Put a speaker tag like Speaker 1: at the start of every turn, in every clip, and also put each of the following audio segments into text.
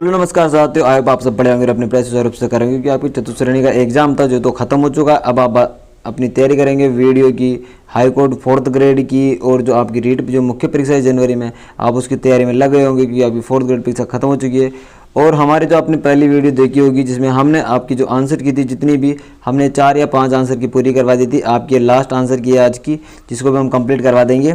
Speaker 1: Hello नमस्कार साथियों, I hope आप सब बढ़िया होंगे, अपने प्रयास रूप से करेंगे क्योंकि आपकी चतुर्थ श्रेणी का एग्जाम था जो तो खत्म हो चुका है। अब आप अपनी तैयारी करेंगे वीडियो की, हाई कोर्ट 4th ग्रेड की, और जो आपकी रीट जो मुख्य परीक्षा है जनवरी में, आप उसकी तैयारी में लग गए होंगे क्योंकि आपकी 4th ग्रेड परीक्षा खत्म हो चुकी है। और हमारे जो आपने पहली वीडियो देखी होगी जिसमें हमने आपकी जो आंसर की थी, जितनी भी हमने 4 या 5 आंसर की पूरी करवा दी थी। आपकी लास्ट आंसर की है आज की, जिसको भी हम कंप्लीट करवा देंगे।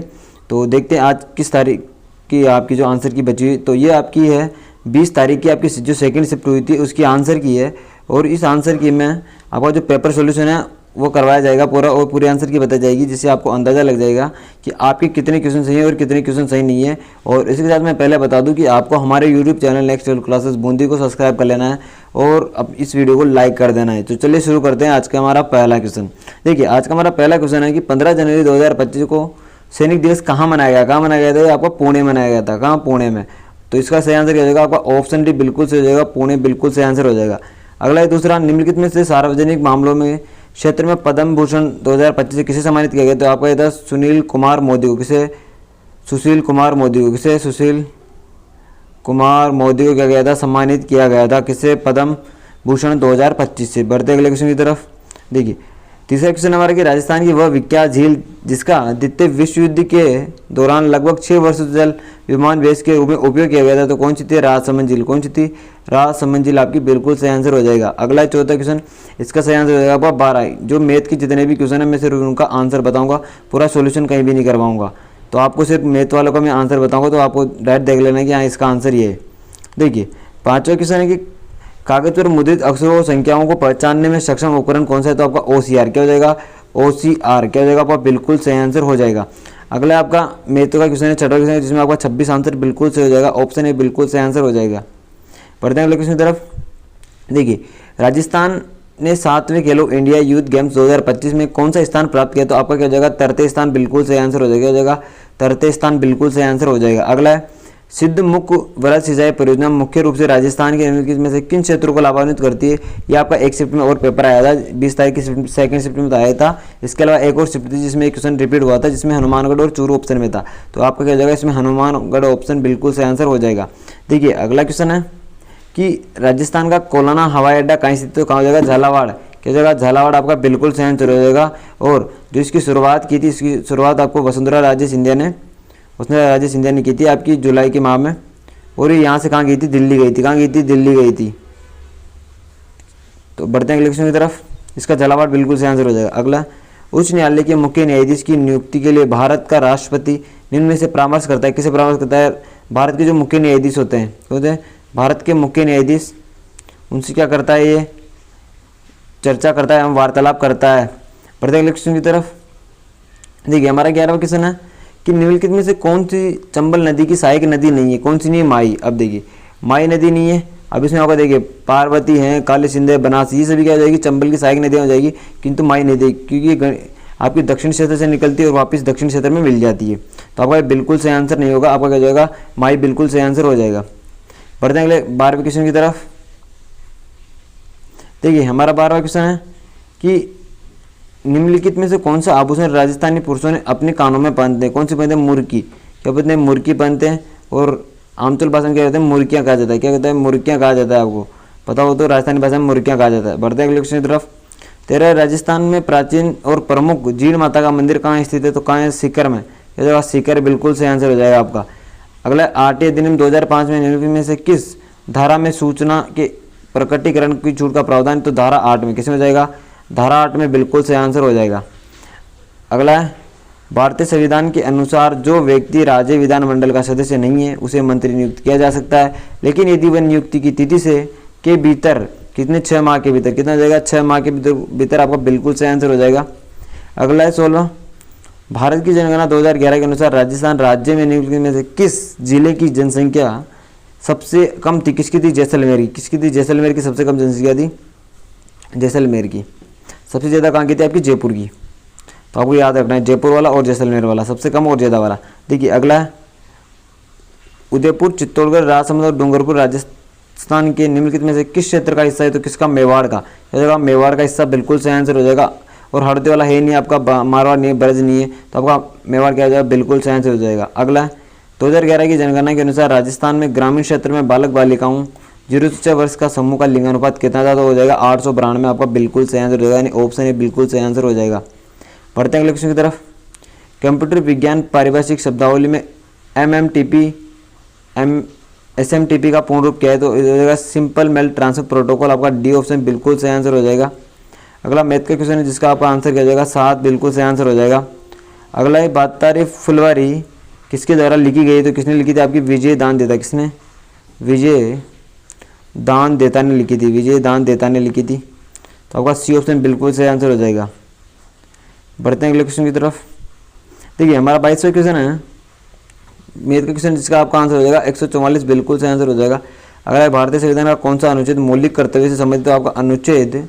Speaker 1: तो देखते हैं आज किस तारीख की आपकी जो आंसर की बची हुई। तो ये आपकी है 20 तारीख की, आपकी जो सेकंड शिफ्ट हुई थी उसकी आंसर की है। और इस आंसर की में आपका जो पेपर सॉल्यूशन है वो करवाया जाएगा पूरा, और पूरी आंसर की बताई जाएगी, जिससे आपको अंदाज़ा लग जाएगा कि आपके कितने क्वेश्चन सही हैं और कितने क्वेश्चन सही नहीं है। और इसके साथ मैं पहले बता दूं कि आपको हमारे YouTube channel next level classes Bundi को सब्सक्राइब कर लेना है और अब इस वीडियो को लाइक कर देना है। तो चलिए शुरू करते हैं आज का हमारा पहला क्वेश्चन। देखिए आज का हमारा पहला क्वेश्चन है कि 15 जनवरी 2025 को सैनिक दिवस कहाँ मनाया गया? कहाँ मनाया गया था? आपका पुणे मनाया गया था। कहाँ? पुणे में। तो इसका सही आंसर क्या हो जाएगा? आपका ऑप्शन डी बिल्कुल सही हो जाएगा, पुणे बिल्कुल सही आंसर हो जाएगा। अगला है दूसरा, निम्नलिखित में से सार्वजनिक मामलों में क्षेत्र में पद्म भूषण 2025 से किसे सम्मानित किया गया? तो आपका यह था सुशील कुमार मोदी को। किसे? सुशील कुमार मोदी को। किसे? सुशील कुमार मोदी को क्या गया था? सम्मानित किया गया था। किसे? पद्म भूषण 2025 से। बढ़ते अगले क्वेश्चन की तरफ। देखिए तीसरा क्वेश्चन हमारा कि राजस्थान की वह विख्यात झील जिसका द्वितीय विश्व युद्ध के दौरान लगभग 6 वर्ष जल विमान बेस के रूप में उपयोग किया गया था, तो कौन सी थी? राजसमंद झील। कौन सी थी? राजसमंद झील आपकी बिल्कुल सही आंसर हो जाएगा। अगला चौथा क्वेश्चन, इसका सही आंसर हो जाएगा आपका 12। जो मैथ के जितने भी क्वेश्चन है मैं सिर्फ उनका आंसर बताऊंगा, पूरा सोल्यूशन कहीं भी नहीं करवाऊंगा। तो आपको सिर्फ मैथ वालों का मैं आंसर बताऊंगा, तो आपको डायरेक्ट देख लेना कि हाँ इसका आंसर ये है। देखिए पाँचवा क्वेश्चन है कि कागज पर मुद्रित अक्षरों और संख्याओं को पहचानने में सक्षम उपकरण कौन सा है? तो आपका OCR क्या हो जाएगा? OCR क्या हो जाएगा? आपका बिल्कुल सही आंसर हो जाएगा। अगला आपका मैथ का क्वेश्चन है, छठा क्वेश्चन है, जिसमें आपका 26 आंसर बिल्कुल सही हो जाएगा। ऑप्शन ए बिल्कुल सही आंसर हो जाएगा। पढ़ते हैं अगले क्वेश्चन की तरफ। देखिए राजस्थान ने 7वें खेलो इंडिया यूथ गेम्स 2025 में कौन सा स्थान प्राप्त किया? तो आपका क्या हो जाएगा? 3rd स्थान बिल्कुल सही आंसर हो जाएगा। 3rd स्थान बिल्कुल सही आंसर हो जाएगा। अगला है सिद्ध मुख वृहद सिंचाई परियोजना मुख्य रूप से राजस्थान के निम्नलिखित में से किन क्षेत्रों को लाभान्वित करती है? ये आपका एक शिफ्ट में और पेपर आया था, 20 तारीख की सेकंड शिफ्ट में तो आया था। इसके अलावा एक और शिफ्ट थी जिसमें एक क्वेश्चन रिपीट हुआ था, जिसमें हनुमानगढ़ और चूरू ऑप्शन में था। तो आपका क्या हो जाएगा? इसमें हनुमानगढ़ ऑप्शन बिल्कुल सही आंसर हो जाएगा। देखिए अगला क्वेश्चन है कि राजस्थान का कोलाना हवाई अड्डा कहीं स्थित? तो कहाँ हो जाएगा? झालावाड़। क्या हो जाएगा? झालावाड़ आपका बिल्कुल सही आंसर हो जाएगा। और जो इसकी शुरुआत की थी, इसकी शुरुआत आपको वसुंधरा राजे सिंधिया ने की थी आपकी जुलाई के माह में। और ये यहाँ से कहाँ गई थी? दिल्ली गई थी। कहाँ गई थी? दिल्ली गई थी। तो बढ़ते हैं अगले क्वेश्चन की तरफ। इसका झालावाड़ बिल्कुल सही आंसर हो जाएगा। अगला, उच्च न्यायालय के मुख्य न्यायाधीश की नियुक्ति के लिए भारत का राष्ट्रपति निम्न में से परामर्श करता है। किसे परामर्श करता है? भारत के जो मुख्य न्यायाधीश होते हैं, भारत के मुख्य न्यायाधीश, उनसे क्या करता है? ये चर्चा करता है, हम वार्तालाप करता है। बढ़ते अगले क्वेश्चन की तरफ। देखिए हमारा 11वां क्वेश्चन है कि निम्नलिखित में से कौन सी चंबल नदी की सहायक नदी नहीं है? कौन सी नहीं है? माई। अब देखिए माई नदी नहीं है। अब इसमें आपका देखिए पार्वती है, काली सिंध है, बनास, ये सभी क्या हो जाएगी? चंबल की सहायक नदियाँ हो जाएगी, किंतु माई नदी क्योंकि आपकी दक्षिण क्षेत्र से निकलती है और वापस दक्षिण क्षेत्र में मिल जाती है। तो आपका बिल्कुल सही आंसर नहीं होगा, आपका क्या हो जाएगा? माई बिल्कुल सही आंसर हो जाएगा। बढ़ते हैं अगले 12वें क्वेश्चन की तरफ। देखिए हमारा 12वां क्वेश्चन है कि निम्नलिखित में से कौन सा आभूषण राजस्थानी पुरुषों ने अपने कानों में पहनते हैं? कौन से पहनते हैं? मुर्की। क्या पहनते हैं? मुर्की पहनते हैं। और आमतौर भाषा में क्या कहते हैं? मुर्कियाँ कहा जाता है। क्या कहता है? मुर्कियाँ कहा जाता है। आपको पता हो तो राजस्थानी भाषा में मुर्कियाँ कहा जाता है। बढ़ते हैं अगले क्वेश्चन की तरफ। 13 राजस्थान में प्राचीन और प्रमुख जीण माता का मंदिर कहाँ स्थित है? तो कहाँ है? सीकर में। क्या सीकर बिल्कुल सही आंसर हो जाएगा आपका। अगला 8 अधिनियम 2005 में निम्नलिखित में से किस धारा में सूचना के प्रकटीकरण की छूट का प्रावधान? तो धारा 8 में। किसमें हो जाएगा? धारा 8 में बिल्कुल सही आंसर हो जाएगा। अगला है भारतीय संविधान के अनुसार जो व्यक्ति राज्य विधानमंडल का सदस्य नहीं है उसे मंत्री नियुक्त किया जा सकता है, लेकिन यदि वह नियुक्ति की तिथि से के भीतर कितने 6 माह के भीतर, कितना हो जाएगा? 6 माह के भीतर आपका बिल्कुल सही आंसर हो जाएगा। अगला है 16, भारत की जनगणना 2011 के अनुसार राजस्थान राज्य में नियुक्त में से किस जिले की जनसंख्या सबसे कम थी? किसकी थी? जैसलमेर की। किसकी थी? जैसलमेर की सबसे कम जनसंख्या थी जैसलमेर की। सबसे ज़्यादा कहाँ की थी? आपकी जयपुर की। तो आपको याद रखना है जयपुर वाला और जैसलमेर वाला, सबसे कम और ज़्यादा वाला। देखिए अगला है उदयपुर, चित्तौड़गढ़, राजसमंद और डूंगरपुर राजस्थान के निम्नलिखित में से किस क्षेत्र का हिस्सा है? तो किसका? मेवाड़ का। क्या होगा? मेवाड़ का हिस्सा बिल्कुल सही आंसर हो जाएगा। और हरदे वाला है नहीं आपका, मारवाड़ नहीं है, ब्रज नहीं है, तो आपका मेवाड़ क्या हो जाएगा? बिल्कुल सही आंसर हो जाएगा। अगला 2011 की जनगणना के अनुसार राजस्थान में ग्रामीण क्षेत्र में बालक बालिकाओं 0 से 6 वर्ष का समूह का लिंगानुपात कितना था, तो हो जाएगा 892। आपका बिल्कुल सही आंसर हो जाएगा, यानी ऑप्शन ए बिल्कुल सही आंसर हो जाएगा। बढ़ते हैं अगले क्वेश्चन की तरफ। कंप्यूटर विज्ञान पारिभाषिक शब्दावली में SMTP का पूर्ण रूप क्या है, तो हो जाएगा सिंपल मेल ट्रांसफर प्रोटोकॉल। आपका डी ऑप्शन बिल्कुल सही आंसर हो जाएगा। अगला मैथ का क्वेश्चन है जिसका आपका आंसर क्या हो जाएगा, 7 बिल्कुल सही आंसर हो जाएगा। अगला है बातारी फुलवारी किसके द्वारा लिखी गई, तो किसने लिखी थी, आपकी विजय दान देता। किसने, विजय दान देता ने लिखी थी, विजय दान देता ने लिखी थी। तो आपका सी ऑप्शन बिल्कुल सही आंसर हो जाएगा। बढ़ते हैं अगले क्वेश्चन की तरफ। देखिए हमारा 22वां क्वेश्चन है मैथ का क्वेश्चन जिसका आपका आंसर हो जाएगा 144 बिल्कुल सही आंसर हो जाएगा। अगर भारतीय संविधान का कौन सा अनुच्छेद मौलिक कर्तव्य से संबंधित, तो आपका अनुच्छेद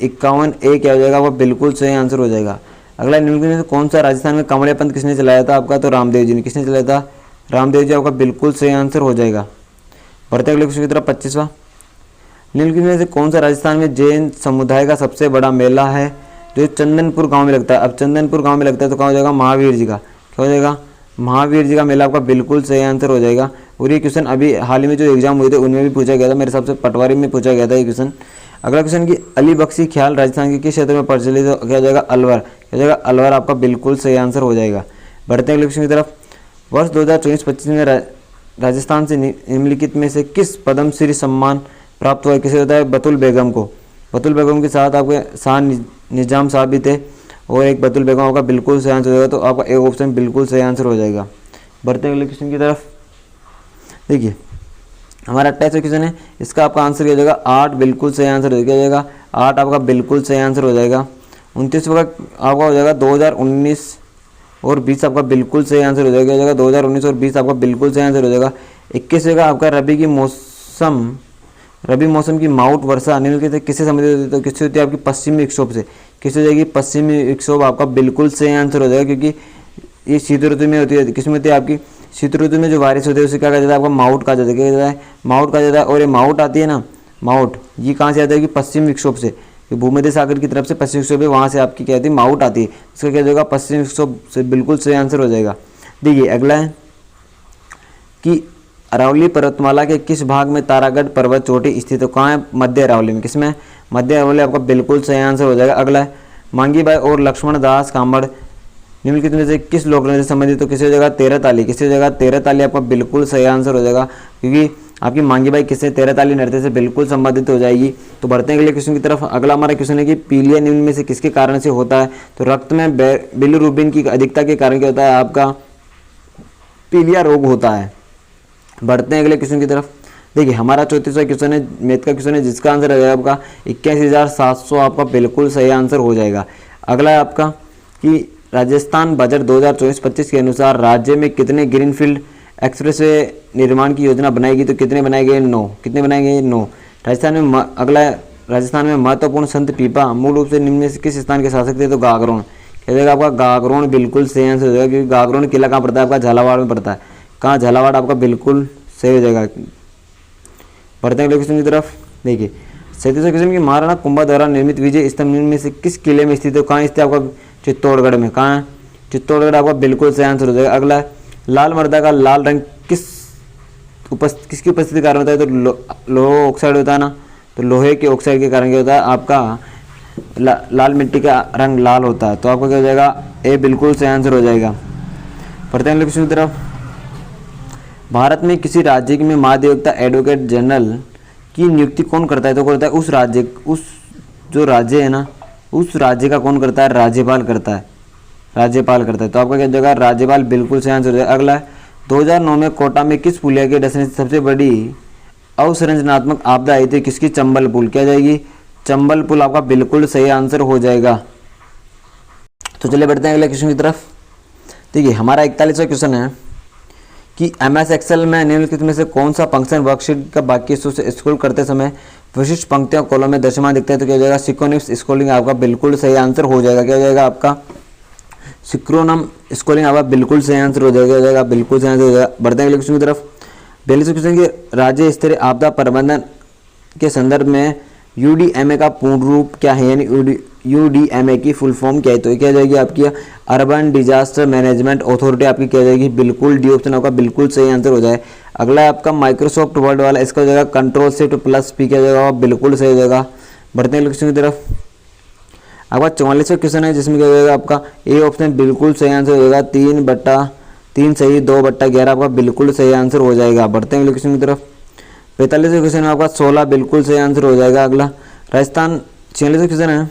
Speaker 1: 51A क्या हो जाएगा, वो बिल्कुल सही आंसर हो जाएगा। अगला निम्नलिखित में से कौन सा राजस्थान में कांवड़िया पंथ किसने चलाया था, आपका तो रामदेव जी ने। किसने चलाया था, रामदेव जी। आपका बिल्कुल सही आंसर हो जाएगा। बढ़ते अगले क्वेश्चन की तरफ 25वां। निम्नलिखित में से कौन सा राजस्थान में जैन समुदाय का सबसे बड़ा मेला है, जो चंदनपुर गांव में लगता है। अब चंदनपुर गांव में लगता है तो क्या हो जाएगा, महावीर जी का। क्या हो जाएगा, महावीर जी का मेला। आपका बिल्कुल सही आंसर हो जाएगा। और ये क्वेश्चन अभी हाल ही में जो एग्जाम हुए थे उनमें भी पूछा गया था, मेरे हिसाब से पटवारी में पूछा गया था ये क्वेश्चन। अगला क्वेश्चन की अली बख्शी ख्याल राजस्थान के किस क्षेत्र में प्रचलित, तो क्या हो जाएगा, अलवर। क्या हो जाएगा, अलवर। आपका बिल्कुल सही आंसर हो जाएगा। बढ़ते हैं अगले क्वेश्चन की तरफ। वर्ष 2024-25 में राजस्थान से निम्नलिखित में से किस पद्मश्री सम्मान प्राप्त हुआ, किसे होता है, बतुल बेगम को। बतुल बेगम के साथ आपके शाह निजाम साहब भी थे और एक बतुल बेगम का बिल्कुल सही आंसर हो जाएगा। तो आपका एक ऑप्शन बिल्कुल सही आंसर हो जाएगा। बढ़ते हैं अगले क्वेश्चन की तरफ। देखिए हमारा 28वां क्वेश्चन है, इसका आपका आंसर क्या हो जाएगा, 8 बिल्कुल सही आंसर हो जाएगा। 8 आपका बिल्कुल सही आंसर हो जाएगा। 29वां आपका हो जाएगा 2019 और 20 आपका बिल्कुल सही आंसर हो जाएगा। 2019 और 20 आपका बिल्कुल सही आंसर हो जाएगा। 21 आपका रबी मौसम की माउट वर्षा निम्नलिखित किससे संबंधित होती है, तो किससे होती है, आपकी पश्चिमी विक्षोभ से। किससे हो जाएगी, पश्चिमी विक्षोभ। आपका बिल्कुल सही आंसर हो जाएगा, क्योंकि ये शीत ऋतु में होती है। किसमें होती है, आपकी शीत ऋतु में जो बारिश होती है उसे क्या कहा जाता है, आपका माउट कहा जाता है। क्या कहता है, माउट कहा जाता है। और ये माउट आती है ना, माउट ये कहाँ से आता है कि पश्चिम विक्षोभ से, भूमध्य सागर की तरफ से पश्चिम विक्षोभ है, वहाँ से आपकी क्या आती है, माउट आती है। इसका क्या हो जाएगा, पश्चिम विक्षोभ से बिल्कुल सही आंसर हो जाएगा। देखिए अगला है कि अरावली पर्वतमाला के किस भाग में तारागढ़ पर्वत चोटी स्थित है, कहाँ है, मध्य अरावली में। किसमें, मध्य अरावली। आपका बिल्कुल सही आंसर हो जाएगा। अगला है मांगी बाई और लक्ष्मण दास कांबड़ निम्नलिखित में से किस लोक नृत्य से संबंधित, तो किसी हो जाएगा, तेरह ताली। किसी हो जाएगा, तेरह ताली। आपका बिल्कुल सही आंसर हो जाएगा, क्योंकि आपकी मांगी बाई किससे, तेरह ताली नृत्य से बिल्कुल संबंधित हो जाएगी। तो बढ़ते हैं अगले क्वेश्चन की तरफ। अगला हमारा क्वेश्चन है कि पीलिया निम्न में से किसके कारण से होता है, तो रक्त में बिलिरुबिन की अधिकता के कारण क्या होता है, आपका पीलिया रोग होता है। बढ़ते हैं अगले क्वेश्चन की तरफ। देखिए हमारा 34वां क्वेश्चन है मैथ का क्वेश्चन है, जिसका आंसर है आपका 81,700। आपका बिल्कुल सही आंसर हो जाएगा। अगला है आपका कि राजस्थान बजट 2024-25 के अनुसार राज्य में कितने ग्रीनफील्ड एक्सप्रेसवे निर्माण की योजना बनाएगी, तो कितने बनाए गए, 9। कितने बनाए गए, 9। राजस्थान में अगला है, राजस्थान में महत्वपूर्ण संत पीपा मूल रूप से निम्न में से किस स्थान के शासक थे, तो गागरोन। क्या जाएगा, आपका गागरोन। बिल्कुल सही आंसर हो जाएगा, क्योंकि गागरोन किला कहाँ पड़ता है, आपका झालावाड़ में पड़ता है। कहाँ, झालावाड़। आपका बिल्कुल सही हो जाएगा। बढ़ते हैं अगले क्वेश्चन की तरफ। देखिए 37वां क्वेश्चन की महाराणा कुंभा द्वारा निर्मित विजय स्तंभ निम्न में से किस किले में स्थित है, कहाँ स्थित है, आपका चित्तौड़गढ़ में। कहाँ है, चित्तौड़गढ़। आपका बिल्कुल सही आंसर हो जाएगा। अगला लाल मर्दा का लाल रंग किसकी उपस्थिति के कारण होता है, तो लोहा ऑक्साइड होता है ना, तो लोहे के ऑक्साइड के कारण क्या होता है, आपका लाल मिट्टी का रंग लाल होता है। तो आपका क्या हो जाएगा, ए बिल्कुल सही आंसर हो जाएगा। बढ़ते हैं क्वेश्चन की तरफ। भारत में किसी राज्य में महाधिवक्ता एडवोकेट जनरल की नियुक्ति कौन करता है, तो करता है उस जो राज्य है ना, उस राज्य का कौन करता है, राज्यपाल करता है। राज्यपाल करता है। तो आपका क्या जगह, राज्यपाल। बिल्कुल सही आंसर हो जाएगा। अगला 2009 में कोटा में किस पुलिया के डसने से सबसे बड़ी अवसंरचनात्मक आपदा आई थी, किसकी, चंबल पुल। क्या जाएगी, चंबल पुल। आपका बिल्कुल सही आंसर हो जाएगा। तो चलिए बढ़ते हैं अगले क्वेश्चन की तरफ। देखिए हमारा 41वां क्वेश्चन है कि MS एक्सेल में निम्नलिखित में से कौन सा फंक्शन वर्कशीट का बाकी हिस्सों से स्क्रॉल करते समय विशिष्ट पंक्तियों कॉलम में दृश्यमान दिखता है, तो क्या हो जाएगा, सिक्रोनिम्स स्क्रॉलिंग। आपका बिल्कुल सही आंसर हो जाएगा। क्या हो जाएगा, आपका सिक्रोनम स्क्रॉलिंग। आपका बिल्कुल सही आंसर हो जाएगा। बिल्कुल सही आंसर हो जाएगा। बढ़ते हैं अगले क्वेश्चन की तरफ। 42वें क्वेश्चन की राज्य स्तरीय आपदा प्रबंधन के संदर्भ में UDMA का पूर्ण रूप क्या है, यानी UDMA की फुल फॉर्म क्या है, तो ये क्या जाएगी आपकी अर्बन डिजास्टर मैनेजमेंट अथॉरिटी आपकी क्या जाएगी, बिल्कुल डी ऑप्शन आपका बिल्कुल सही आंसर हो जाए। अगला है आपका माइक्रोसॉफ्ट वर्ड वाला, इसका हो जाएगा कंट्रोल शिफ्ट प्लस पी, क्या जाएगा बिल्कुल सही हो जाएगा। बढ़ते हैं क्वेश्चन की तरफ। आपका 44वां क्वेश्चन है जिसमें क्या हो जाएगा आपका ए ऑप्शन बिल्कुल सही आंसर हो जाएगा, 3/3 सही, 2/11 आपका बिल्कुल सही आंसर हो जाएगा। बढ़ते हैं अगले क्वेश्चन की तरफ। 45वें क्वेश्चन में आपका 16 बिल्कुल सही आंसर हो जाएगा। अगला राजस्थान, 46वां क्वेश्चन है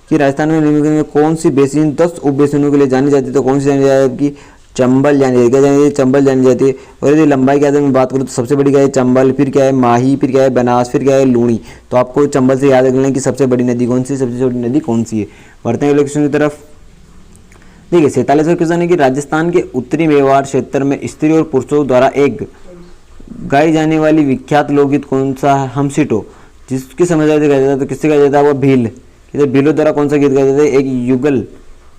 Speaker 1: कि राजस्थान में निम्नलिखित में कौन सी बेसिन 10 उप बेसिनों के लिए जानी जाती है, तो कौन सी जानी जाती है आपकी चंबल जानी जाती है, क्या जानी जाती है, चंबल जानी जाती है। और यदि लंबाई के आधार में बात करूँ तो सबसे बड़ी क्या है चंबल, फिर क्या है माही, फिर क्या है बनास, फिर क्या है लूणी। तो आपको चंबल से याद रखना है कि सबसे बड़ी नदी कौन सी है, सबसे छोटी नदी कौन सी है। बढ़ते हैं अगले क्वेश्चन की तरफ। देखिए 47वां क्वेश्चन है कि राजस्थान के उत्तरी मेवाड़ क्षेत्र में स्त्री और पुरुषों द्वारा एक गाई जाने वाली विख्यात लोकगीत कौन सा है, हमसिटो, जिसकी समझ गाया जाता है तो किससे गाया जाता है, वो भील, भीलों द्वारा कौन सा गीत गाया जाता है, एक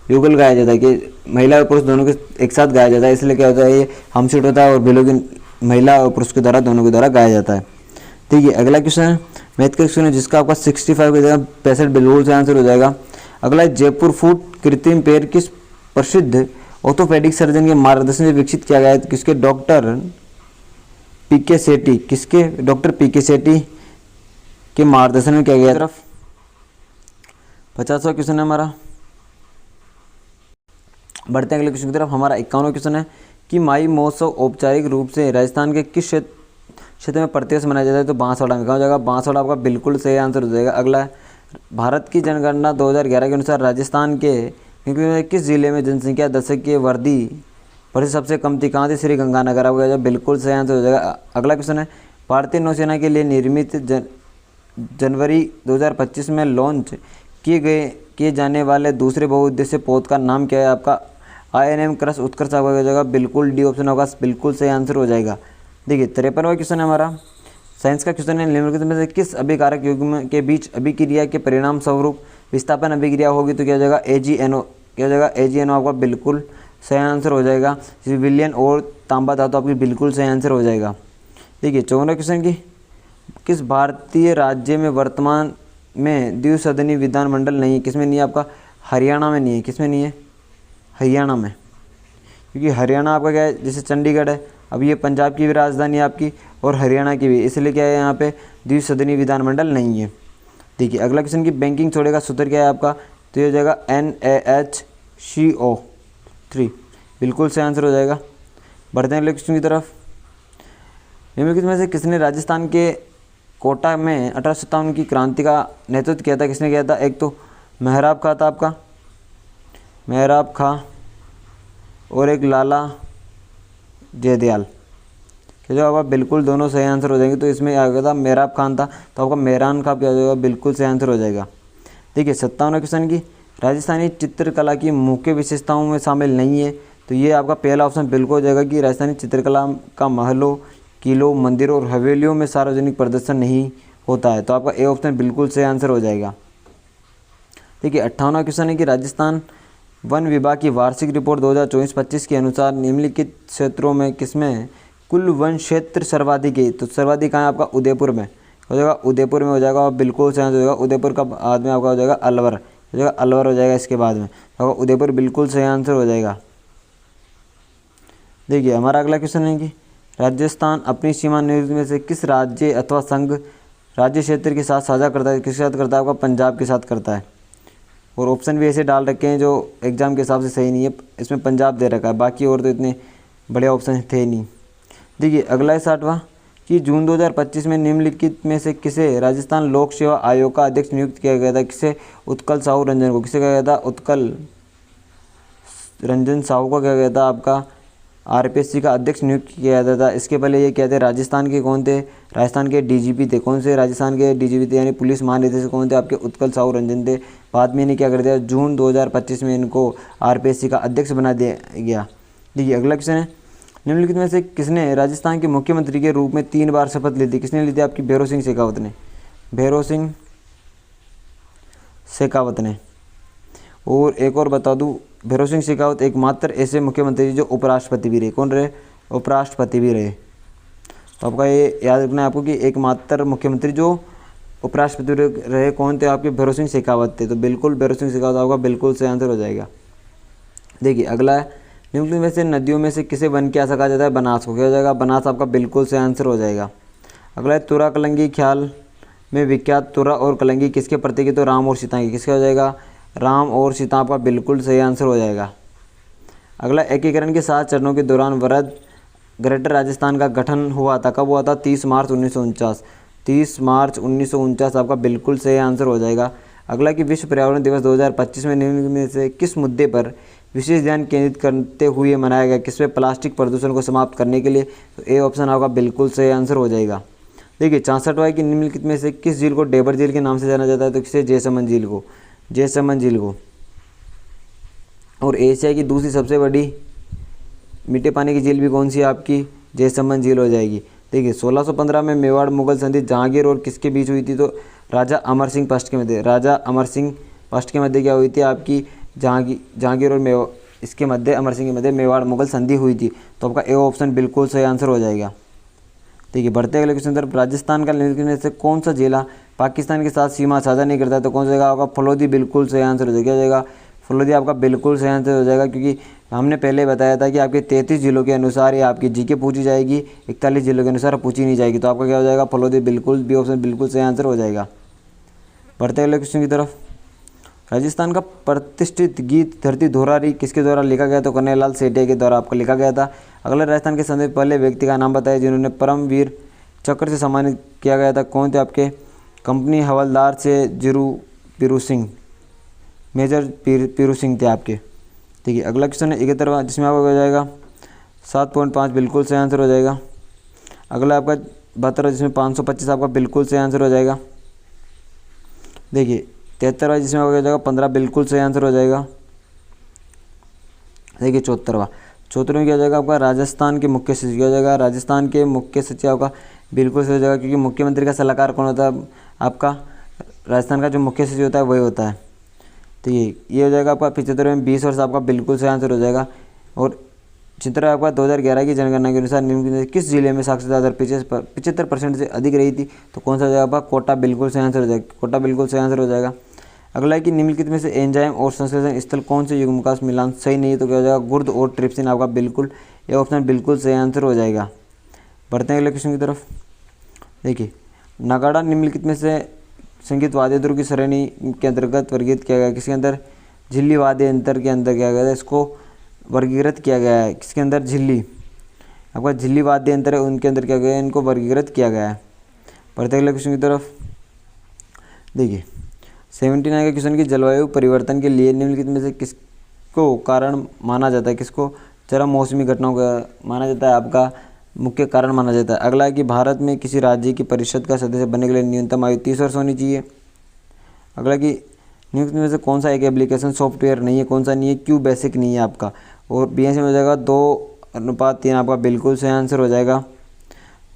Speaker 1: युगल गाया जाता है कि महिला और पुरुष दोनों के एक साथ गाया जाता है, इसलिए क्या होता है ये हमसिट होता है और भीलों की महिला और पुरुष के द्वारा दोनों के द्वारा गाया जाता है। ठीक है, अगला क्वेश्चन है मैथ का क्वेश्चन है जिसका आपका 65 की जगह 65 बिल्कुल से आंसर हो जाएगा। अगला जयपुर फूट कृत्रिम पैर किस प्रसिद्ध ऑर्थोपेडिक सर्जन के मार्गदर्शन से विकसित किया गया है, किसके, डॉक्टर पीके सेठी, किसके, डॉक्टर पीके सेठी के मार्गदर्शन में किया गया। तरफ 50वां क्वेश्चन है हमारा। बढ़ते हैं अगले क्वेश्चन की तरफ। हमारा 51वां क्वेश्चन है कि माई महोत्सव औपचारिक रूप से राजस्थान के किस क्षेत्र में प्रतिवर्ष मनाया जाता है, तो बांसवाड़ा में। कहा जाएगा बांसवाड़ा, आपका बिल्कुल सही आंसर हो जाएगा। अगला है भारत की जनगणना 2011 के अनुसार राजस्थान के किस जिले में जनसंख्या दशक की वृद्धि पर सबसे कम थी, कहाँ थी, श्री गंगानगर, आपका जो बिल्कुल सही आंसर हो जाएगा। अगला क्वेश्चन है भारतीय नौसेना के लिए निर्मित जनवरी 2025 में लॉन्च किए जाने वाले दूसरे बहुउद्देश्य पोत का नाम क्या है, आपका INM क्रश उत्कर्ष, आपका हो जाएगा बिल्कुल डी ऑप्शन होगा बिल्कुल सही आंसर हो जाएगा। देखिए 53वां क्वेश्चन है हमारा साइंस का क्वेश्चन है, निम्नलिखित में से किस अभिकारक युग्म के बीच अभिक्रिया के परिणाम स्वरूप विस्थापन अभिक्रिया होगी, तो क्या हो जाएगा AgNO, क्या हो जाएगा AgNO, आपका बिल्कुल सही आंसर हो जाएगा। विलियन और तांबा धातु आपकी बिल्कुल सही आंसर हो जाएगा। देखिए 54वां क्वेश्चन की किस भारतीय राज्य में वर्तमान में द्विसदनी विधानमंडल नहीं है, किसमें नहीं है, आपका हरियाणा में नहीं है, किसमें नहीं है, हरियाणा में, क्योंकि हरियाणा आपका क्या है, जैसे चंडीगढ़ है, अब ये पंजाब की भी राजधानी है आपकी और हरियाणा की भी, इसलिए क्या है यहाँ पे द्विसदनी विधानमंडल नहीं है। देखिए अगला क्वेश्चन की बैंकिंग छोड़े का सूत्र क्या है आपका, तो ये हो जाएगा NaHCO3, बिल्कुल सही आंसर हो जाएगा। बढ़ते हैं अगले क्वेश्चन की तरफ। निम्नलिखित में से किसने राजस्थान के कोटा में 1857 की क्रांति का नेतृत्व किया था, किसने किया था, एक तो मेहराब खां था आपका, मेहराब खां, और एक लाला जयदयाल, जो आपका बिल्कुल दोनों सही आंसर हो जाएंगे। तो इसमें आ गया था मेहराब खान था, तो आपका मेहरान खां क्या हो जाएगा, बिल्कुल सही आंसर हो जाएगा। देखिए 57वां क्वेश्चन की राजस्थानी चित्रकला की मुख्य विशेषताओं में शामिल नहीं है, तो ये आपका पहला ऑप्शन बिल्कुल हो जाएगा कि राजस्थानी चित्रकला का महलों, किलों, मंदिरों और हवेलियों में सार्वजनिक प्रदर्शन नहीं होता है, तो आपका ए ऑप्शन बिल्कुल सही आंसर हो जाएगा। देखिए 58वां क्वेश्चन है कि राजस्थान वन विभाग की वार्षिक रिपोर्ट 2024-25 के अनुसार निम्नलिखित क्षेत्रों में किसमें कुल वन क्षेत्र सर्वाधिक है, तो सर्वाधिक कहाँ है, आपका उदयपुर में हो जाएगा, उदयपुर में हो जाएगा और बिल्कुल सही आंसर हो जाएगा। उदयपुर का बाद में आपका हो जाएगा अलवर, हो जाएगा अलवर हो जाएगा इसके बाद में, तो उदयपुर बिल्कुल सही आंसर हो जाएगा। देखिए हमारा अगला क्वेश्चन है कि राजस्थान अपनी सीमा नियुक्ति में से किस राज्य अथवा संघ राज्य क्षेत्र के साथ साझा करता है, किसके साथ करता है, आपका पंजाब के साथ करता है। और ऑप्शन भी ऐसे डाल रखे हैं जो एग्जाम के हिसाब से सही नहीं है, इसमें पंजाब दे रखा है, बाकी और तो इतने बड़े ऑप्शन थे नहीं। देखिए अगला है 60वां कि जून 2025 में निम्नलिखित में से किसे राजस्थान लोक सेवा आयोग का अध्यक्ष नियुक्त किया गया था, किसे, उत्कल साहू रंजन को, किसे कहा गया था, उत्कल रंजन साहू को क्या गया था, आपका RPSC का अध्यक्ष नियुक्त किया जाता था। इसके पहले ये क्या थे, राजस्थान के कौन थे, राजस्थान के DGP थे, कौन से, राजस्थान के DGP थे, यानी पुलिस महानिदेशक कौन थे, आपके उत्कल साहू रंजन थे। बाद में इन्हें क्या कर दिया, जून 2025 में इनको RPSC का अध्यक्ष बना दिया गया। देखिए अगला क्वेश्चन है निम्नलिखित में से किसने राजस्थान के मुख्यमंत्री के रूप में 3 बार शपथ ली थी, किसने ली थी, आपकी भैरों सिंह शेखावत ने, भैरों सिंह शेखावत ने। और एक और बता दूं, भैरों सिंह शेखावत एकमात्र ऐसे मुख्यमंत्री जो उपराष्ट्रपति भी रहे, कौन रहे, उपराष्ट्रपति भी रहे। तो आपका ये याद रखना है आपको कि एकमात्र मुख्यमंत्री जो उपराष्ट्रपति रहे कौन थे आपके? भैरों सिंह शेखावत थे। तो बिल्कुल भैरों सिंह शेखावत आपका बिल्कुल सही आंसर हो जाएगा। देखिए अगला है, निम्नलिखित में से नदियों में से किसे वन क्या कहा जाता है? बनास को। क्या हो जाएगा? बनास आपका बिल्कुल सही आंसर हो जाएगा। अगला है, तुरा कलंगी ख्याल में विख्यात तुरा और कलंगी किसके प्रतीक है? तो राम और सीता की। किसका हो जाएगा? राम और सीता आपका बिल्कुल सही आंसर हो जाएगा। अगला, एकीकरण के 7 चरणों के दौरान वृहद ग्रेटर राजस्थान का गठन हुआ था। कब हुआ था? 30 मार्च 1949। 30 मार्च 1949 आपका बिल्कुल सही आंसर हो जाएगा। अगला कि विश्व पर्यावरण दिवस 2025 में निम्नलिखित में से किस मुद्दे पर विशेष ध्यान केंद्रित करते हुए मनाया गया? किसमें? प्लास्टिक प्रदूषण को समाप्त करने के लिए। तो ए ऑप्शन आपका बिल्कुल सही आंसर हो जाएगा। देखिए 64वां कि निम्नलिखित में से किस झील को डेबर झील के नाम से जाना जाता है? तो किसे? जयसमंद झील को। जयसमंद झील को। और एशिया की दूसरी सबसे बड़ी मीठे पानी की झील भी कौन सी है आपकी? जयसमंद झील हो जाएगी। देखिए 1615 में मेवाड़ मुगल संधि जहांगीर और किसके बीच हुई थी? तो राजा अमर सिंह फर्स्ट के मध्य। राजा अमर सिंह फर्स्ट के मध्य क्या हुई थी आपकी? जहांगीर और इसके मध्य, अमर सिंह के मध्य मेवाड़ मुगल संधि हुई थी। तो आपका ए ऑप्शन बिल्कुल सही आंसर हो जाएगा। देखिए बढ़ते अगले क्वेश्चन तरफ, राजस्थान का निम्नलिखित में से कौन सा जिला पाकिस्तान के साथ सीमा साझा नहीं करता? तो कौन सा जाएगा आपका? फलोदी बिल्कुल सही आंसर हो जाएगा। क्या हो जाएगा? फलोदी आपका बिल्कुल सही आंसर हो जाएगा, क्योंकि हमने पहले बताया था कि आपके 33 जिलों के अनुसार ये आपकी जीके पूछी जाएगी, 41 जिलों के अनुसार पूछी नहीं जाएगी। तो आपका क्या हो जाएगा? फलोदी बिल्कुल बी ऑप्शन बिल्कुल सही आंसर हो जाएगा। बढ़ते अगले क्वेश्चन की तरफ, राजस्थान का प्रतिष्ठित गीत धरती धोरारी किसके द्वारा लिखा गया? तो कन्हैयालाल सेठिया के द्वारा आपको लिखा गया था। अगला, राजस्थान के सबसे पहले व्यक्ति का नाम बताया जिन्होंने परमवीर चक्र से सम्मानित किया गया था। कौन थे आपके? कंपनी हवलदार से पीरू सिंह, मेजर पीरू सिंह थे आपके। ठीक है, अगला क्वेश्चन है 71वां, जिसमें आपका हो जाएगा 7.5 बिल्कुल सही आंसर हो जाएगा। अगला आपका 72, जिसमें 525 आपका बिल्कुल सही आंसर हो जाएगा। देखिए 73वां, जिसमें आपका हो जाएगा 15 बिल्कुल सही आंसर हो जाएगा। देखिए 74वां में क्या हो जाएगा आपका? राजस्थान के मुख्य सचिव। क्या हो जाएगा? राजस्थान के मुख्य सचिव आपका बिल्कुल सही हो जाएगा, क्योंकि मुख्यमंत्री का सलाहकार कौन होता है? आपका राजस्थान का जो मुख्य सचिव होता है वही होता है। तो ये हो जाएगा आपका 75 में 20 वर्ष आपका बिल्कुल सही आंसर हो जाएगा। और चित्र आपका 2011 की जनगणना के अनुसार निम्नलिखित में किस जिले में साक्षरता दर 75% से अधिक रही थी? तो कौन सा हो जाएगा आपका? कोटा बिल्कुल सही आंसर हो जाएगा। कोटा बिल्कुल सही आंसर हो जाएगा। अगला है कि निम्नलिखित में से एंजाइम और संश्लेषण स्थल कौन से युग्मकाश मिलान सही नहीं है? तो क्या हो जाएगा? गुर्द और ट्रिप्सिन आपका बिल्कुल, ये ऑप्शन बिल्कुल सही आंसर हो जाएगा। बढ़ते हैं अगले क्वेश्चन की तरफ। देखिए नगाड़ा निम्नलिखित में से संगीत वाद्य यंत्रों की श्रेणी के अंतर्गत वर्गीकृत किया गया? किसके अंदर? झिल्ली वाद्य यंत्र के अंदर किया गया है, इसको वर्गीकृत किया गया है। किसके अंदर? झिल्ली, आपका झिल्ली वाद्य यंत्र है उनके अंदर क्या गया है? इनको वर्गीकृत किया गया है। बढ़ते अगले क्वेश्चन की तरफ। देखिए 79 के क्वेश्चन की, जलवायु परिवर्तन के लिए निम्नलिखित में से किसको कारण माना जाता है? किसको चरम मौसमी घटनाओं का माना जाता है? आपका मुख्य कारण माना जाता है। अगला है कि भारत में किसी राज्य की परिषद का सदस्य बनने के लिए न्यूनतम आयु 30 वर्ष होनी चाहिए। अगला कि निम्नलिखित में से कौन सा एक एप्लीकेशन सॉफ्टवेयर नहीं है? कौन सा नहीं है? क्यू बेसिक नहीं है आपका। और बीएससी में हो जाएगा 2:3 आपका बिल्कुल सही आंसर हो जाएगा।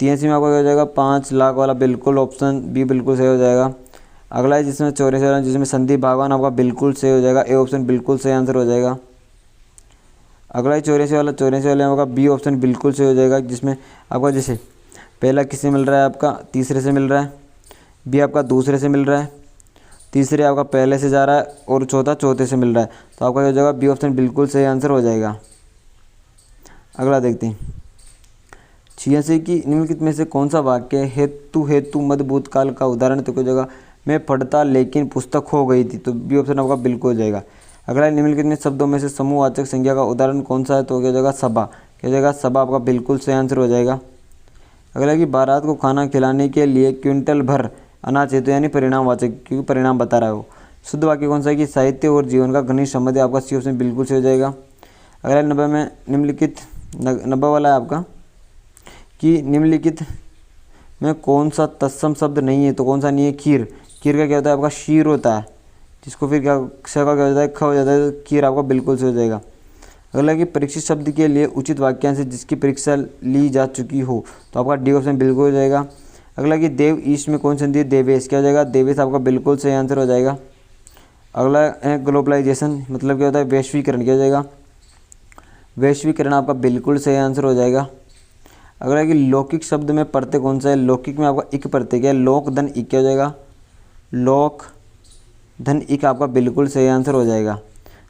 Speaker 1: टीएससी में आपका हो जाएगा 5 लाख वाला बिल्कुल ऑप्शन बी बिल्कुल सही हो जाएगा। अगला है जिसमें 84, जिसमें संदीप भागवान आपका बिल्कुल सही हो जाएगा। ए ऑप्शन बिल्कुल सही आंसर हो जाएगा। अगला है 84 वाले आपका बी ऑप्शन बिल्कुल सही हो जाएगा, जिसमें आपका जैसे पहला किससे मिल रहा है? आपका तीसरे से मिल रहा है, बी आपका दूसरे से मिल रहा है, तीसरे आपका पहले से जा रहा है और चौथा चौथे से मिल रहा है। तो आपका हो जाएगा बी ऑप्शन बिल्कुल सही आंसर हो जाएगा। अगला देखते हैं 86 की निम्नलिखित में से कौन सा वाक्य हेतु मद भूतकाल का उदाहरण? तो हो जाएगा मैं पढ़ता लेकिन पुस्तक खो गई थी। तो बी ऑप्शन आपका बिल्कुल हो जाएगा। अगला निम्नलिखित में शब्दों में से समूहवाचक संज्ञा का उदाहरण कौन सा है? तो क्या हो जाएगा? सभा। क्या हो जाएगा? सभा आपका बिल्कुल सही आंसर हो जाएगा। अगला कि बारात को खाना खिलाने के लिए क्विंटल भर अनाज हेतु, यानी परिणामवाचक, क्योंकि परिणाम बता रहा है वो। शुद्ध वाक्य कौन सा है? कि साहित्य और जीवन का घनिष्ठ संबंध है। आपका सी ऑप्शन बिल्कुल सही हो जाएगा। अगला 90 में निम्नलिखित 90 वाला है आपका कि निम्नलिखित में कौन सा तत्सम शब्द नहीं है? तो कौन सा नहीं है? खीर। खीर का क्या होता है? आपका शीर होता है, जिसको फिर क्या स का क्या हो जाता है? ख हो जाता है। तो खीर आपका बिल्कुल सही हो जाएगा। अगला कि परीक्षित शब्द के लिए उचित वाक्यांश जिसकी परीक्षा ली जा चुकी हो। तो आपका डी ऑप्शन बिल्कुल हो जाएगा। अगला कि देव ईस्ट में कौन सी संधि है? देवेश। क्या हो जाएगा? देवेश आपका बिल्कुल सही आंसर हो जाएगा। अगला है ग्लोबलाइजेशन, मतलब क्या होता है? वैश्वीकरण। क्या हो जाएगा? वैश्वीकरण आपका बिल्कुल सही आंसर हो जाएगा। अगला कि लौकिक शब्द में प्रत्यय कौन सा है? लौकिक में आपका इक प्रत्यय क्या है? लोक धन इक। क्या हो जाएगा? लोक धन इक आपका बिल्कुल सही आंसर हो जाएगा।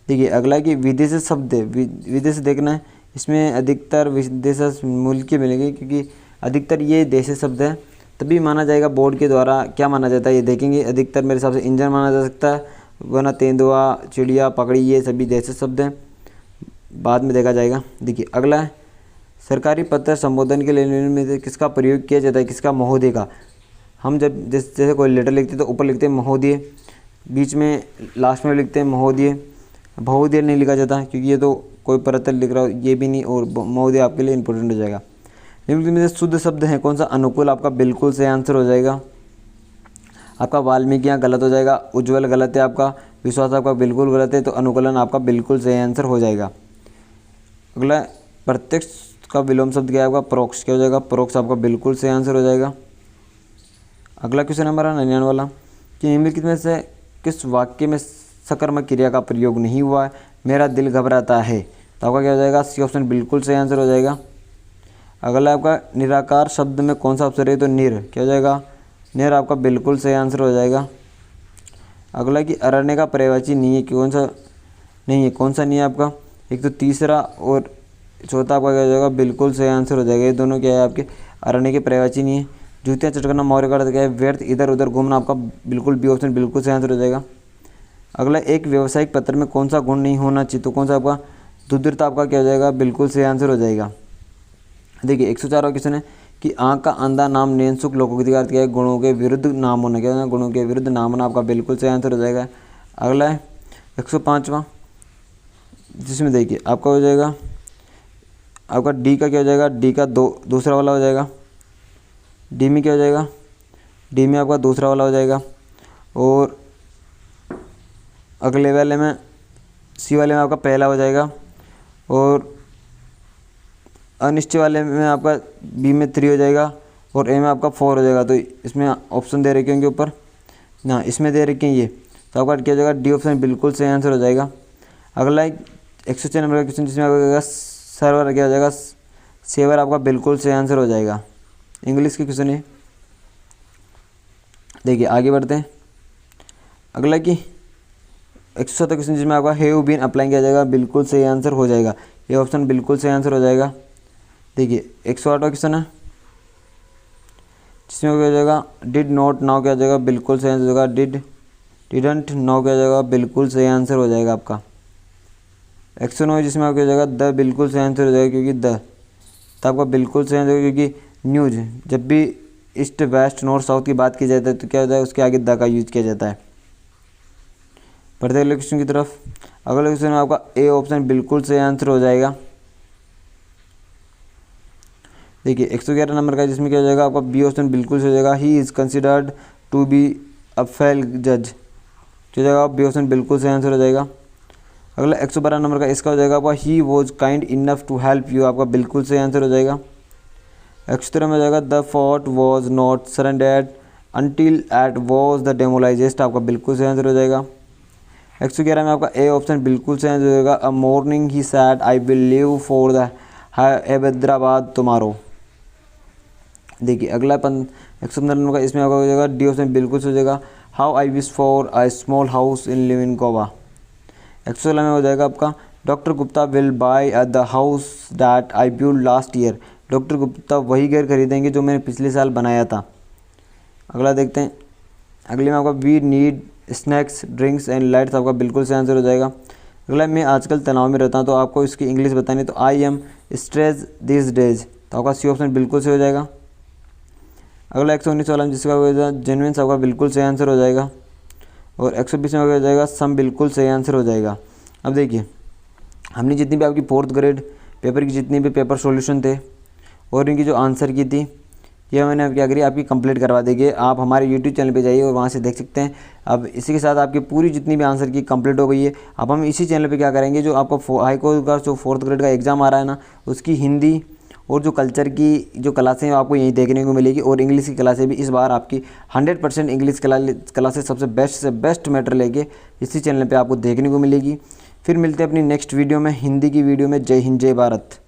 Speaker 1: देखिए अगला कि विदेशी शब्द है, विदेशी देखना है, इसमें अधिकतर विदेश मूल के मिलेंगे क्योंकि अधिकतर ये देशी शब्द है, तभी माना जाएगा बोर्ड के द्वारा। क्या माना जाता है ये देखेंगे। अधिकतर मेरे हिसाब से इंजन माना जा सकता है, वरना तेंदुआ, चिड़िया, पकड़ी, ये सभी देशी शब्द हैं, बाद में देखा जाएगा। देखिए अगला है सरकारी पत्र संबोधन के लेने में किसका प्रयोग किया जाता है, किसका, महोदय का। हम जब जैसे कोई लेटर लिखते हैं तो ऊपर लिखते हैं महोदय, बीच में लास्ट में लिखते हैं महोदय, बहुदय नहीं लिखा जाता क्योंकि ये तो कोई पत्र लिख रहा हो, ये भी नहीं, और महोदय आपके लिए इंपॉर्टेंट हो जाएगा। निम्नलिखित में से शुद्ध शब्द है कौन सा, अनुकूल आपका बिल्कुल सही आंसर हो जाएगा। आपका वाल्मीकि यहाँ गलत हो जाएगा, उज्ज्वल गलत है आपका, विश्वास आपका बिल्कुल गलत है, तो अनुकूलन आपका बिल्कुल सही आंसर हो जाएगा। अगला प्रत्यक्ष का विलोम शब्द क्या है आपका, परोक्ष। क्या हो जाएगा, परोक्ष आपका बिल्कुल सही आंसर हो जाएगा। अगला क्वेश्चन नंबर है 99 वाला कि निम्नलिखित में से किस वाक्य में सकर्मक क्रिया का प्रयोग नहीं हुआ है, मेरा दिल घबराता है, तो आपका क्या हो जाएगा, सी ऑप्शन बिल्कुल सही आंसर हो जाएगा। अगला आपका निराकार शब्द में कौन सा अक्षर है, तो निर। क्या हो जाएगा, निर आपका बिल्कुल सही आंसर हो जाएगा। अगला कि अरण्य का पर्यायवाची नहीं है, कौन सा नहीं है, कौन सा नहीं है आपका, एक तो तीसरा और चौथा आपका क्या हो जाएगा, बिल्कुल सही आंसर हो जाएगा। ये दोनों क्या है आपके अरण्य के पर्यायवाची नहीं है। जूतियाँ चटकना मौर्य का अर्थ क्या है, व्यर्थ, इधर उधर घूमना, आपका बिल्कुल बी ऑप्शन बिल्कुल सही आंसर हो जाएगा। अगला एक व्यावसायिक पत्र में कौन सा गुण नहीं होना चाहिए, तो कौन सा आपका, दुर्दृढ़ता आपका क्या हो जाएगा, बिल्कुल सही आंसर हो जाएगा। देखिए 104वां क्वेश्चन है कि आँख का अंधा नाम नैनसुख लोकोक्ति का अर्थ क्या है, गुणों के विरुद्ध नाम होना। क्या है, गुणों के विरुद्ध नाम होना, आपका बिल्कुल सही आंसर हो जाएगा। अगला है 105वां, जिसमें देखिए आपका हो जाएगा आपका डी का क्या हो जाएगा, डी का दूसरा वाला हो जाएगा। डी में क्या हो जाएगा, डी में आपका दूसरा वाला हो जाएगा। और अगले वाले में सी वाले में आपका पहला हो जाएगा। और अनिश्चय वाले में आपका बी में 3 हो जाएगा और ए में आपका 4 हो जाएगा। तो इसमें ऑप्शन दे रखे होंगे ऊपर ना, इसमें दे रखे हैं ये, तो आपका क्या हो जाएगा, डी ऑप्शन बिल्कुल सही आंसर हो जाएगा। अगला 106 नंबर का क्वेश्चन, जिसमें आपका सर्वर क्या हो जाएगा, सेवर आपका बिल्कुल सही आंसर हो जाएगा। इंग्लिश के क्वेश्चन है। देखिए आगे बढ़ते हैं। अगला कि 107 क्वेश्चन, जिसमें आपका हैव बीन अप्लाई किया जाएगा, बिल्कुल सही आंसर हो जाएगा। ये ऑप्शन बिल्कुल सही आंसर हो जाएगा। देखिए 108वां क्वेश्चन है, जिसमें क्या हो जाएगा, डिड नॉट नाउ क्या हो जाएगा, बिल्कुल सही आंसर हो जाएगा। डिडंट नाउ क्या हो जाएगा, बिल्कुल सही आंसर हो जाएगा आपका। 109, जिसमें आपका हो जाएगा द, बिल्कुल सही आंसर हो जाएगा क्योंकि द, तो आपका बिल्कुल सही आंसर होगा क्योंकि न्यूज, जब भी ईस्ट वेस्ट नॉर्थ साउथ की बात की जाती है तो क्या होता है, उसके आगे द का यूज किया जाता है। बढ़ते अगले क्वेश्चन की तरफ। अगले क्वेश्चन में आपका ए ऑप्शन बिल्कुल सही आंसर हो जाएगा। देखिए 111 नंबर का, जिसमें क्या हो जाएगा आपका बी ऑप्शन बिल्कुल सही हो जाएगा। He is considered to be a fail जज, हो जाएगा बी ऑप्शन बिल्कुल सही आंसर हो जाएगा। अगला 112 नंबर का, इसका हो जाएगा आपका he was kind enough to help you, आपका बिल्कुल सही आंसर हो जाएगा। 113 में हो जाएगा the fort was not surrendered until it was the demolished, आपका बिल्कुल सही आंसर हो जाएगा। 111 में आपका ए ऑप्शन बिल्कुल सही आंसर हो जाएगा। A morning he sad I will live for the Hyderabad tomorrow. देखिए अगला 115 नंबर का, इसमें आपका हो जाएगा डी ऑप्शन बिल्कुल सही हो जाएगा। How I wish for a small house in live in Goa. 116 में हो जाएगा आपका doctor Gupta will by the house that I build last year, doctor Gupta वही घर खरीदेंगे जो मैंने पिछले साल बनाया था। अगला देखते हैं। अगले में आपका we need snacks drinks and lights, आपका बिल्कुल सही आंसर हो जाएगा। अगला मैं आजकल तनाव में रहता हूँ, तो आपको इसकी इंग्लिश बतानी, तो I am stress this days, तो आपका सी ऑप्शन बिल्कुल सही हो जाएगा। अगला 119 वाला, जिसका हो जाएगा जेन्युइन, आपका बिल्कुल सही आंसर हो जाएगा। और 120 में हो जाएगा सम, बिल्कुल सही आंसर हो जाएगा। अब देखिए हमने जितनी भी आपकी 4th ग्रेड पेपर की जितनी भी पेपर सॉल्यूशन थे और इनकी जो आंसर की थी, ये मैंने अब क्या करी, आपकी कंप्लीट करवा देंगे। आप हमारे यूट्यूब चैनल पे जाइए और वहाँ से देख सकते हैं। अब इसी के साथ आपकी पूरी जितनी भी आंसर की कंप्लीट हो गई है। अब हम इसी चैनल पे क्या करेंगे, जो आपको हाई कोर्ट का जो 4th ग्रेड का एग्ज़ाम आ रहा है ना, उसकी हिंदी और जो कल्चर की जो क्लासें आपको यहीं देखने को मिलेगी, और इंग्लिश की क्लासें भी इस बार आपकी 100% इंग्लिश क्लासेस सबसे बेस्ट से बेस्ट मैटर लेके इसी चैनल पे आपको देखने को मिलेगी। फिर मिलते हैं अपनी नेक्स्ट वीडियो में, हिंदी की वीडियो में। जय हिंद, जय भारत।